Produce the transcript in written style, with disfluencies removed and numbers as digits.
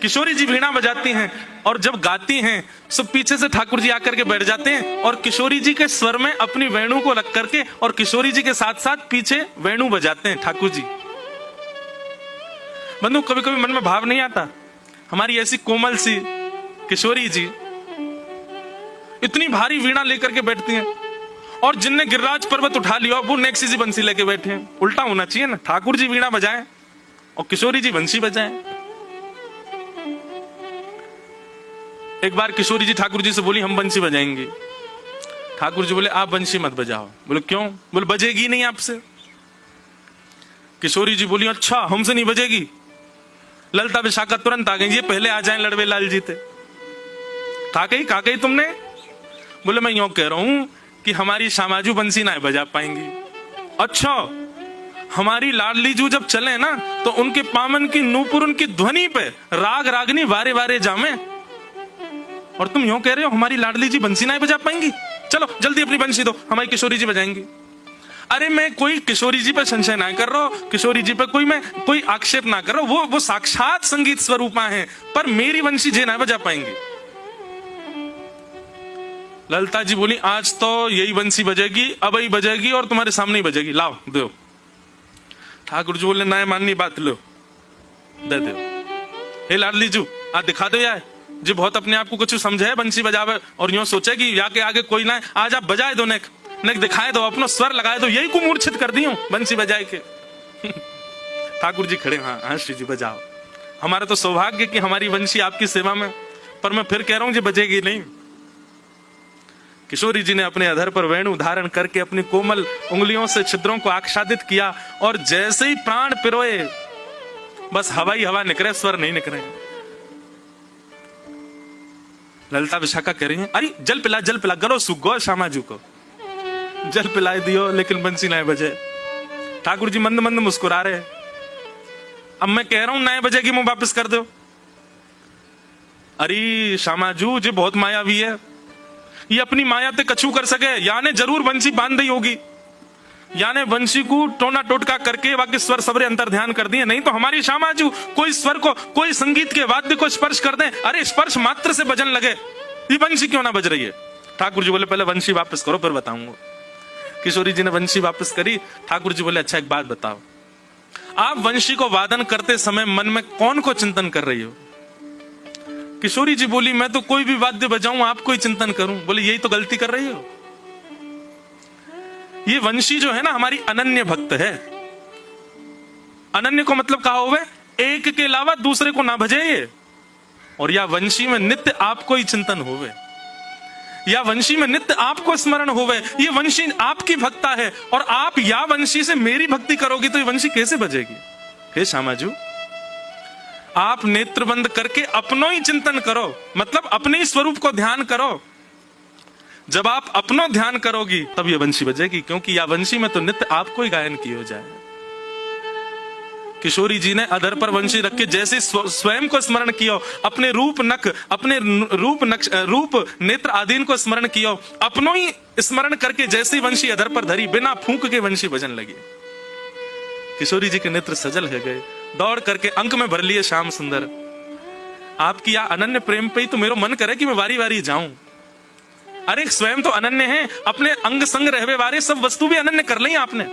किशोरी जी वीणा बजाती हैं और जब गाती हैं सब पीछे से ठाकुर जी आकर के बैठ जाते हैं और किशोरी जी के स्वर में अपनी वेणु को रख करके और किशोरी जी के साथ साथ पीछे वेणु बजाते हैं ठाकुर जी। बंधु, कभी कभी मन में भाव नहीं आता, हमारी ऐसी कोमल सी किशोरी जी इतनी भारी वीणा लेकर के बैठती हैं और जिनने गिरिराज पर्वत उठा लिया वो नेक्सी जी बंसी लेके बैठे हैं। उल्टा होना चाहिए ना, ठाकुर जी वीणा बजाएं और किशोरी जी बंसी बजाएं। एक बार किशोरी जी ठाकुर जी से बोली हम बंसी बजाएंगे। ठाकुर जी बोले आप बंसी मत बजाओ। बोले क्यों? बोले बजेगी नहीं आपसे। किशोरी जी बोली अच्छा हमसे नहीं बजेगी। ललता विशाखा तुरंत आ गई, ये पहले आ जाएं लड़वे लाल जी थे। कहा कही तुमने? बोले मैं यूं कह रहा हूं कि हमारी श्यामाजू बंसी ना बजा पाएंगी। अच्छा, हमारी लाडली जू जब चले ना तो उनके पामन की नूपुर उनकी ध्वनि पे राग रागनी वारे वारे जामे, और तुम यूं कह रहे हो हमारी लाडली जी बंसी ना बजा पाएंगी? चलो जल्दी अपनी बंसी दो, हमारी किशोरी जी बजाएंगी। अरे मैं कोई किशोरी जी पे संशय ना कर रहा हूं, किशोरी जी पे कोई आक्षेप ना कर रहा हूं, वो साक्षात संगीत स्वरूपा है, पर मेरी बंसी जे ना बजा पाएंगी। ललता जी बोली आज तो यही बंसी बजेगी, अब ही बजेगी और तुम्हारे सामने ही बजेगी, लाओ दो। ठाकुर जी बोले ना माननी बात, लो दे दो। हे लाडली जू आज दिखा दो यार, जी बहुत अपने आप को कुछ समझे है बंसी बजावे और यूं सोचे कि या के आगे कोई ना, आज आप बजाए दो, नेक दिखाए दो, अपना स्वर लगाए दो, यही को मूर्छित कर दी हूं बंसी बजाए के। ठाकुर जी खड़े, हाँ श्री जी बजाओ, हमारा तो सौभाग्य कि हमारी बंसी आपकी सेवा में, पर मैं फिर कह रहा हूं जी बजेगी नहीं। किशोरी जी ने अपने अधर पर वेणु धारण करके अपनी कोमल उंगलियों से छिद्रों को आच्छादित किया और जैसे ही प्राण पिरोए बस हवा ही हवा निकले, स्वर नहीं निकले। ललता विशाखा कह रही है अरे जल पिला गलो सुगो श्यामाजू को जल पिलाई दियो, लेकिन बंसी ना बजे। ठाकुर जी मंद मंद मुस्कुरा रहे। अब मैं कह रहा हूं नए बजेगी, मुंह वापस कर दो। अरे श्यामाजू जी बहुत मायावी है, ये अपनी माया ते कछु कर सके, याने जरूर बंसी बांध दी होगी, याने बंसी को टोना टोटका करके बाकी स्वर सबरे अंतर ध्यान कर दिए, नहीं तो हमारी श्यामाजू कोई स्वर को, कोई संगीत के वाद्य को स्पर्श कर दे, अरे स्पर्श मात्र से बजन लगे, ये बंसी क्यों ना बज रही है। ठाकुर जी बोले पहले बंसी वापस करो फिर बताऊंगा। किशोरी जी ने बंसी वापस करी। ठाकुर जी बोले अच्छा एक बात बताओ, आप बंसी को वादन करते समय मन में कौन को चिंतन कर रही हो? किशोरी जी बोली मैं तो कोई भी वाद्य बजाऊं आपको ही चिंतन करूं। बोले यही तो गलती कर रही हो, ये वंशी जो है ना हमारी अनन्य भक्त है। अनन्य को मतलब कहा हुआ एक के अलावा दूसरे को ना भजे ये, और या वंशी में नित्य आपको ही चिंतन होवे, या वंशी में नित्य आपको स्मरण होवे, ये वंशी आपकी भक्ता है और आप या वंशी से मेरी भक्ति करोगी तो ये वंशी कैसे बजेगी? हे श्यामाजू आप नेत्र बंद करके अपनो ही चिंतन करो, मतलब अपने ही स्वरूप को ध्यान करो। जब आप अपनो ध्यान करोगी तब ये वंशी बजेगी, क्योंकि या वंशी में तो नित्य आपको ही गायन किया जाए। किशोरी जी ने अधर पर वंशी रख के जैसे स्वयं को स्मरण किया, अपने रूप नक, अपने रूप नेत्र आदि को स्मरण किया, अपनो ही स्मरण करके जैसे वंशी अधर पर धरी, बिना फूंक के वंशी बजन लगी। किशोरी जी के नेत्र सजल है गए, दौड़ करके अंक में भर लिए श्याम सुंदर। आपकी या अनन्य प्रेम पे ही तो मेरा मन करे कि मैं वारी वारी जाऊं। अरे स्वयं तो अनन्य है, अपने अंग संग रहवे वारे सब वस्तु भी अनन्य कर ली आपने।